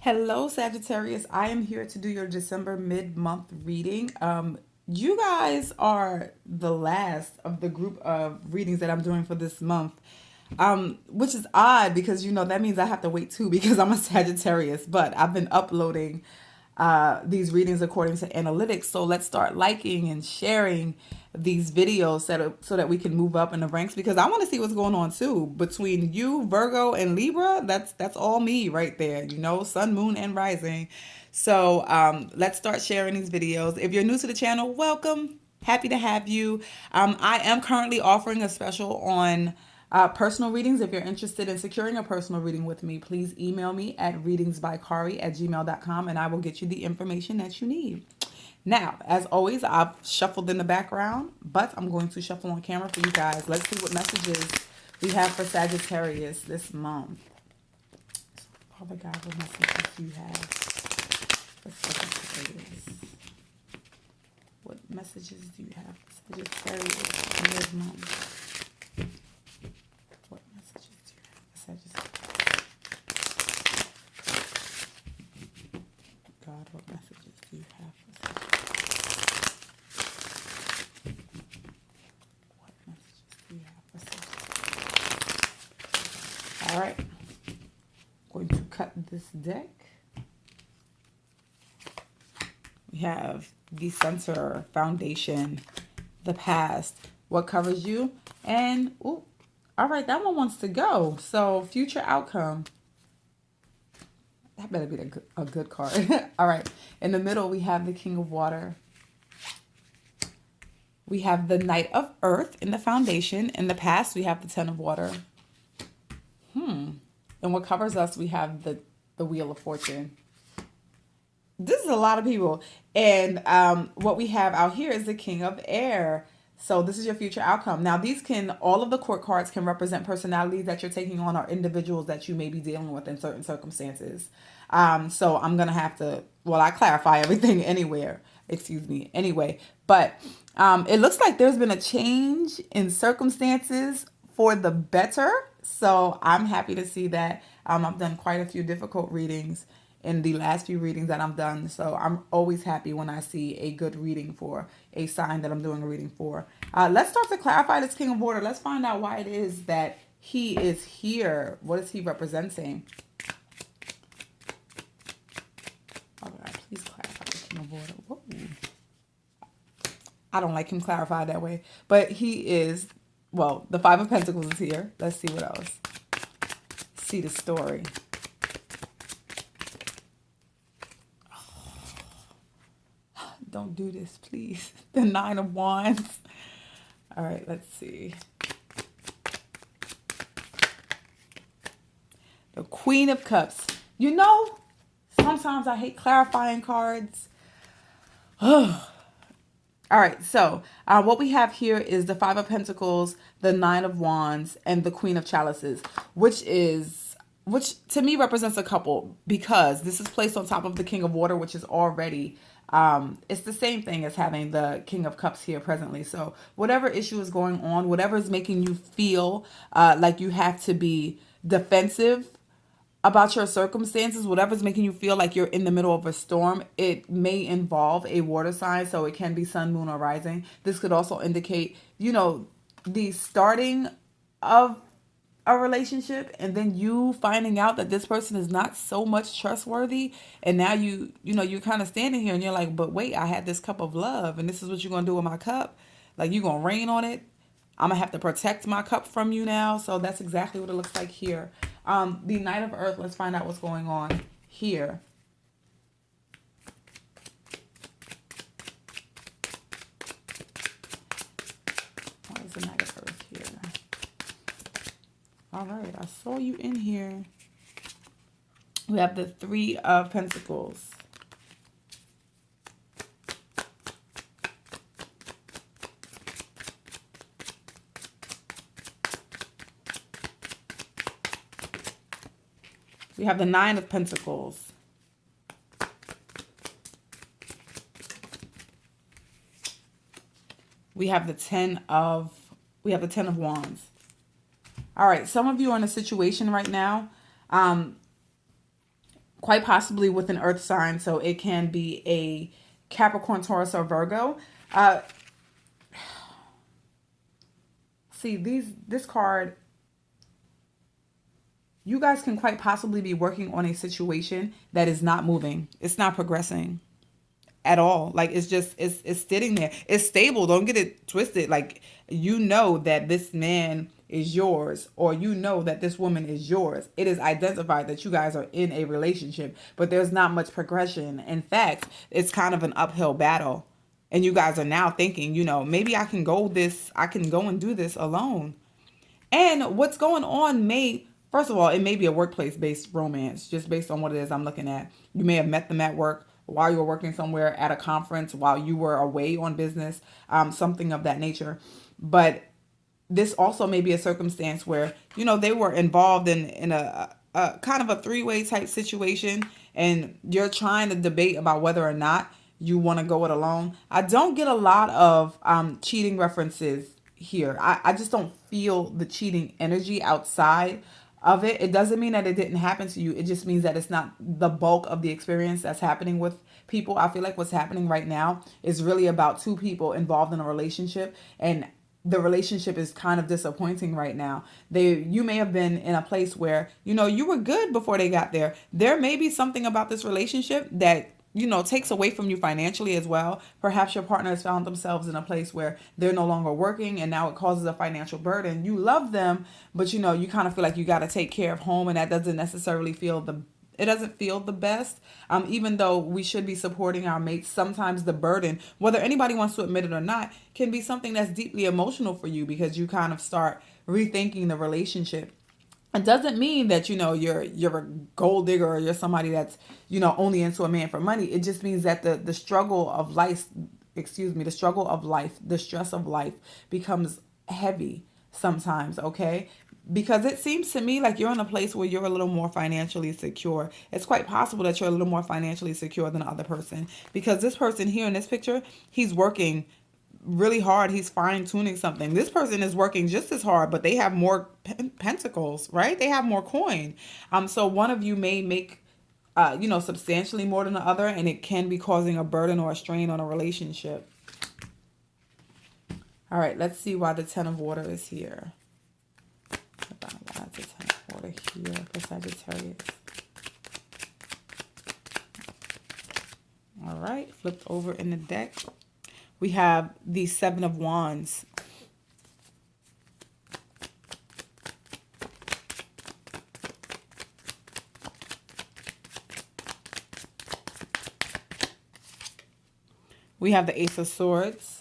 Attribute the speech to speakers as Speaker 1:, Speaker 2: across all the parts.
Speaker 1: Hello, Sagittarius. I am here to do your December mid-month reading. You guys are the last of the group of readings that I'm doing for this month, which is odd because that means I have to wait too because I'm a Sagittarius. But I've been uploading these readings according to analytics. So let's start liking and sharing these videos so that we can move up in the ranks because I want to see what's going on too between you, Virgo, and Libra. That's all me right there. Sun, moon, and rising. So let's start sharing these videos. If you're new to the channel, welcome. Happy to have you. I am currently offering a special on personal readings. If you're interested in securing a personal reading with me, please email me at readingsbykari@gmail.com and I will get you the information that you need. Now, as always, I've shuffled in the background, but I'm going to shuffle on camera for you guys. Let's see what messages we have for Sagittarius this month. Father God, what messages do you have for Sagittarius? What messages do you have for Sagittarius in this month? What messages do you have for Sagittarius? God, what messages do you have for Sagittarius? What messages do you have for Sagittarius? All right. I'm going to cut this deck. We have the center, foundation, the past, what covers you, and ooh, all right, that one wants to go. So future outcome. That better be a good card. All right. In the middle, we have the King of Water. We have the Knight of Earth in the foundation. In the past, we have the Ten of Water. And what covers us, we have the Wheel of Fortune. This is a lot of people. And what we have out here is the King of Air. So this is your future outcome. Now, all of the court cards can represent personalities that you're taking on or individuals that you may be dealing with in certain circumstances. So I'm going to have to, I clarify everything anyway. But it looks like there's been a change in circumstances for the better. So I'm happy to see that. I've done quite a few difficult readings in the last few readings that I've done. So I'm always happy when I see a good reading for a sign that I'm doing a reading for. Let's start to clarify this King of Water. Let's find out why it is that he is here. What is he representing? Oh God, please clarify the King of Water. Whoa. I don't like him clarified that way. But he is, the Five of Pentacles is here. Let's see what else. See the story. Don't do this, please. The Nine of Wands. All right, let's see. The Queen of Cups. Sometimes I hate clarifying cards. All right, so what we have here is the Five of Pentacles, the Nine of Wands, and the Queen of Chalices, which to me represents a couple because this is placed on top of the King of Water, which is already it's the same thing as having the King of Cups here presently. So whatever issue is going on, whatever is making you feel like you have to be defensive about your circumstances, whatever's making you feel like you're in the middle of a storm, it may involve a water sign. So it can be sun, moon, or rising. This could also indicate, the starting of a relationship and then you finding out that this person is not so much trustworthy, and now you're kind of standing here and you're like, but wait, I had this cup of love and this is what you're gonna do with my cup. Like, you're gonna rain on it. I'm gonna have to protect my cup from you now. So that's exactly what it looks like here. The Knight of Earth, let's find out what's going on here. What is the Knight of Earth here? All right, I saw you in here. We have the Three of Pentacles. We have the Nine of Pentacles. We have the Ten of Wands. All right, some of you are in a situation right now quite possibly with an earth sign. So it can be a Capricorn, Taurus, or Virgo. Uh, see, this card, you guys can quite possibly be working on a situation that is not moving. It's not progressing at all. Like it's just it's sitting there. It's stable. Don't get it twisted. Like you know that this man is yours, or you know that this woman is yours. It is identified that you guys are in a relationship, but there's not much progression. In fact, it's kind of an uphill battle. And you guys are now thinking, maybe I can go and do this alone. And what's going on first of all, it may be a workplace based romance, just based on what it is I'm looking at. You may have met them at work while you were working somewhere, at a conference, while you were away on business, something of that nature. But this also may be a circumstance where, they were involved in a kind of a three-way type situation, and you're trying to debate about whether or not you want to go it alone. I don't get a lot of cheating references here. I just don't feel the cheating energy outside of it. It doesn't mean that it didn't happen to you. It just means that it's not the bulk of the experience that's happening with people. I feel like what's happening right now is really about two people involved in a relationship, and the relationship is kind of disappointing right now. You may have been in a place where, you were good before they got there. There may be something about this relationship that takes away from you financially as well. Perhaps your partner has found themselves in a place where they're no longer working, and now it causes a financial burden. You love them, but you kind of feel like you got to take care of home, and that doesn't necessarily it doesn't feel the best. Even though we should be supporting our mates, sometimes the burden, whether anybody wants to admit it or not, can be something that's deeply emotional for you, because you kind of start rethinking the relationship. It doesn't mean that you're a gold digger, or you're somebody that's only into a man for money. It just means that the struggle of life, the struggle of life, the stress of life becomes heavy sometimes. Okay, because it seems to me like you're in a place where you're a little more financially secure. It's quite possible that you're a little more financially secure than the other person, because this person here in this picture, he's working really hard. He's fine tuning something. This person is working just as hard, but they have more pentacles, right? They have more coin. So one of you may make, substantially more than the other, and it can be causing a burden or a strain on a relationship. All right, let's see why the Ten of Water is here. Why is the Ten of Water here for Sagittarius? All right, flipped over in the deck. We have the Seven of Wands. We have the Ace of Swords.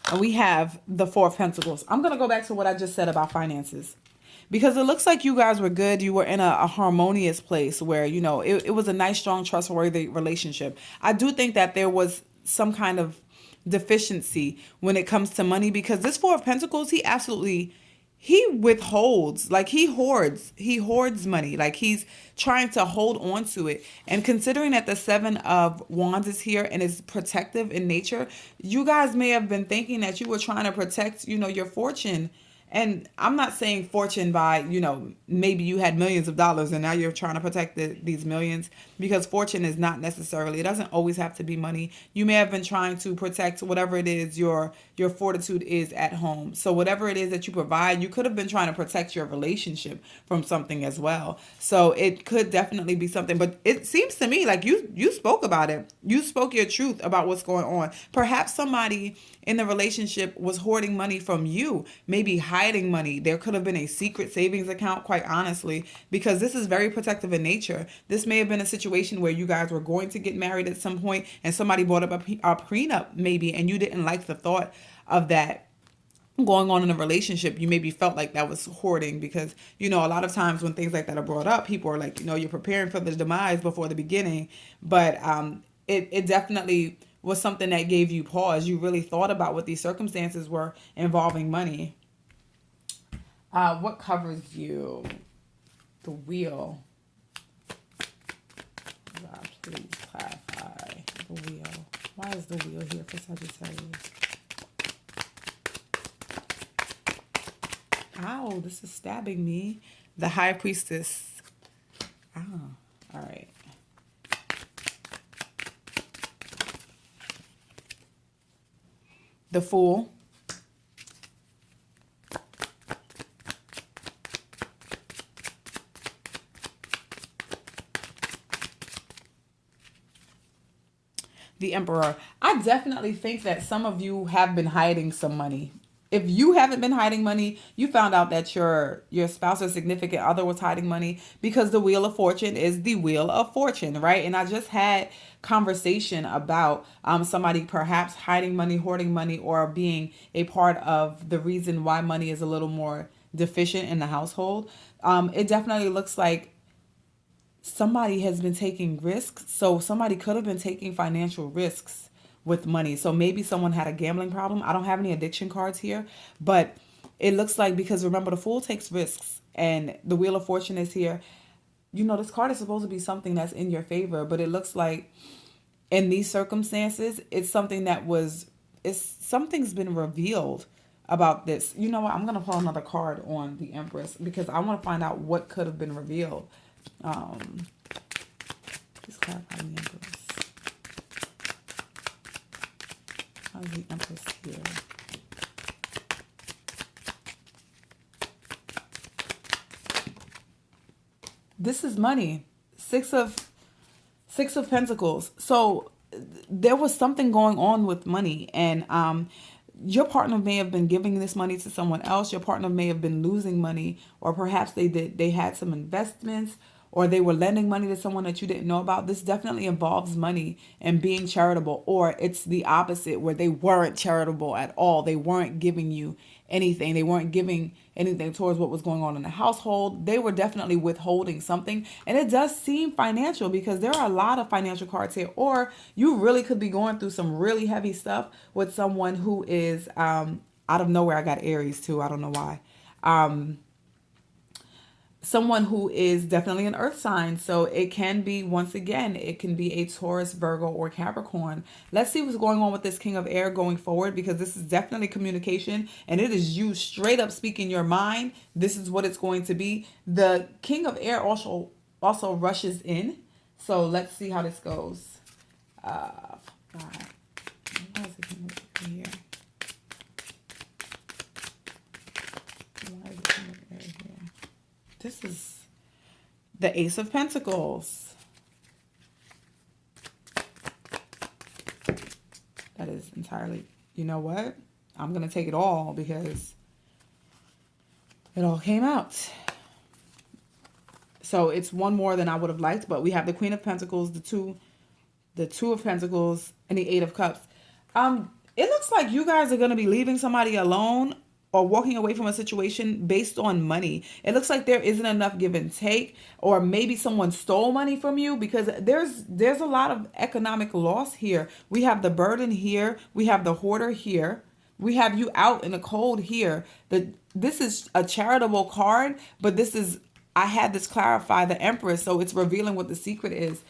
Speaker 1: And we have the Four of Pentacles. I'm going to go back to what I just said about finances, because it looks like you guys were good. You were in a harmonious place where, it was a nice, strong, trustworthy relationship. I do think that there was some kind of deficiency when it comes to money, because this Four of Pentacles, he withholds, like he hoards money, like he's trying to hold on to it. And considering that the Seven of Wands is here and is protective in nature, you guys may have been thinking that you were trying to protect, your fortune. And I'm not saying fortune by, maybe you had millions of dollars and now you're trying to protect these millions, because fortune is not necessarily, it doesn't always have to be money. You may have been trying to protect whatever it is your fortitude is at home. So whatever it is that you provide, you could have been trying to protect your relationship from something as well. So it could definitely be something, but it seems to me like you spoke about it. You spoke your truth about what's going on. Perhaps somebody in the relationship was hoarding money from you, maybe hiding money. There could have been a secret savings account, quite honestly, because this is very protective in nature. This may have been a situation where you guys were going to get married at some point, and somebody brought up a prenup maybe, and you didn't like the thought of that going on in a relationship. You maybe felt like that was hoarding, because a lot of times when things like that are brought up, people are like, you're preparing for the demise before the beginning. But it definitely was something that gave you pause. You really thought about what these circumstances were involving money. What covers you? The Wheel. God, please clarify the Wheel. Why is the wheel here for Sagittarius? Ow, this is stabbing me. The High Priestess. Ah, all right. The Fool. The Emperor. I definitely think that some of you have been hiding some money. If you haven't been hiding money, you found out that your spouse or significant other was hiding money, because the Wheel of Fortune is the Wheel of Fortune, right? And I just had conversation about somebody perhaps hiding money, hoarding money, or being a part of the reason why money is a little more deficient in the household. It definitely looks like somebody has been taking risks. So somebody could have been taking financial risks with money. So maybe someone had a gambling problem. I don't have any addiction cards here, but it looks like, because remember, the Fool takes risks and the Wheel of Fortune is here. You know, this card is supposed to be something that's in your favor, but it looks like in these circumstances, it's something something's been revealed about this. You know what? I'm going to pull another card on the Empress because I want to find out what could have been revealed. Please clarify the Empress. How's the Empress here? This is money. Six of Pentacles. So there was something going on with money, and your partner may have been giving this money to someone else. Your partner may have been losing money, or perhaps they had some investments, or they were lending money to someone that you didn't know about. This definitely involves money and being charitable, or it's the opposite where they weren't charitable at all. They weren't giving you anything. They weren't giving anything towards what was going on in the household. They were definitely withholding something. And it does seem financial because there are a lot of financial cards here. Or you really could be going through some really heavy stuff with someone who is out of nowhere. I got Aries too. I don't know why. Someone who is definitely an earth sign. So it can be, once again, it can be a Taurus, Virgo, or Capricorn. Let's see what's going on with this King of Air going forward, because this is definitely communication, and it is you straight up speaking your mind. This is what it's going to be. The King of Air also rushes in. So let's see how this goes. God. Why is the King of Air here? Why is the King of Air here? This is the Ace of Pentacles. That is entirely, you know what? I'm going to take it all because it all came out. So it's one more than I would have liked, but we have the Queen of Pentacles, the two of Pentacles, and the Eight of Cups. It looks like you guys are going to be leaving somebody alone or walking away from a situation based on money. It looks like there isn't enough give and take, or maybe someone stole money from you, because there's a lot of economic loss here. We have the burden here. We have the hoarder here. We have you out in the cold here. This is a charitable card, but I had this clarify the Empress, so it's revealing what the secret is.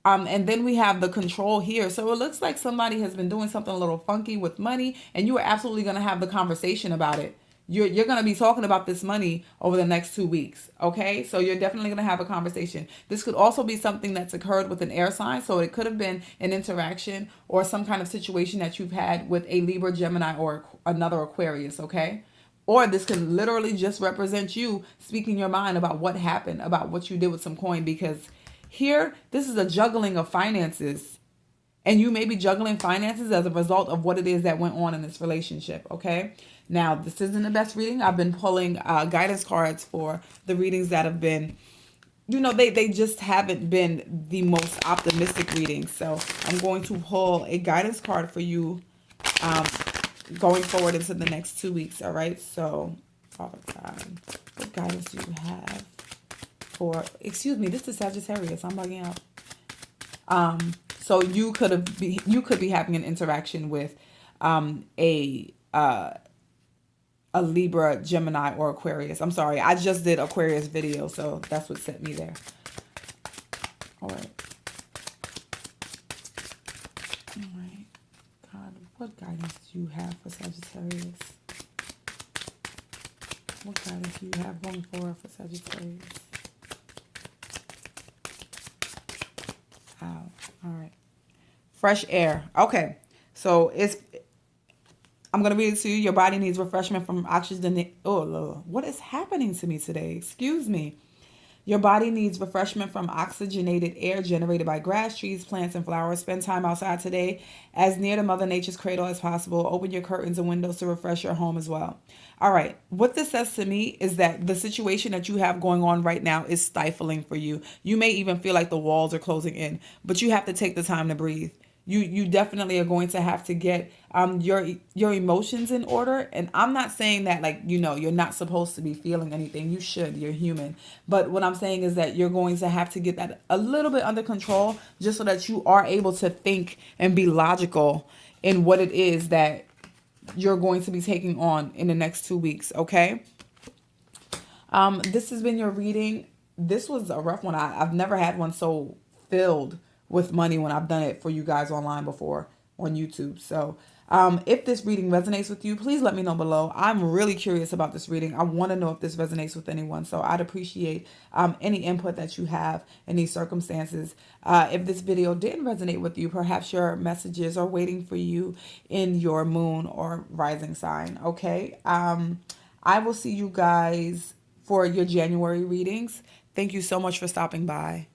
Speaker 1: And then we have the Control here. So it looks like somebody has been doing something a little funky with money, and you are absolutely going to have the conversation about it. You're going to be talking about this money over the next 2 weeks. Okay. So you're definitely going to have a conversation. This could also be something that's occurred with an air sign. So it could have been an interaction or some kind of situation that you've had with a Libra, Gemini, or another Aquarius. Okay. Or this can literally just represent you speaking your mind about what happened, about what you did with some coin, because here, this is a juggling of finances, and you may be juggling finances as a result of what it is that went on in this relationship. Okay. Now, this isn't the best reading. I've been pulling guidance cards for the readings that have been, they just haven't been the most optimistic readings. So I'm going to pull a guidance card for you going forward into the next 2 weeks. All right. So, Father God, what guidance do you have? This is Sagittarius. I'm bugging out. So you could be having an interaction with a Libra, Gemini, or Aquarius. I'm sorry, I just did Aquarius video, so that's what sent me there. All right. What guidance do you have for Sagittarius? What guidance do you have going forward for Sagittarius? Wow. All right. Fresh air. Okay. So I'm going to read it to you. Your body needs refreshment from oxygen. Oh, Lord. What is happening to me today? Excuse me. Your body needs refreshment from oxygenated air generated by grass, trees, plants, and flowers. Spend time outside today as near to Mother Nature's cradle as possible. Open your curtains and windows to refresh your home as well. All right. What this says to me is that the situation that you have going on right now is stifling for you. You may even feel like the walls are closing in, but you have to take the time to breathe. You definitely are going to have to get your emotions in order. And I'm not saying that, like, you're not supposed to be feeling anything. You should. You're human. But what I'm saying is that you're going to have to get that a little bit under control, just so that you are able to think and be logical in what it is that you're going to be taking on in the next 2 weeks. Okay. This has been your reading. This was a rough one. I've never had one so filled with money when I've done it for you guys online before on YouTube. So if this reading resonates with you, please let me know below. I'm really curious about this reading. I want to know if this resonates with anyone. So I'd appreciate any input that you have in these circumstances. If this video didn't resonate with you, perhaps your messages are waiting for you in your moon or rising sign. Okay. I will see you guys for your January readings. Thank you so much for stopping by.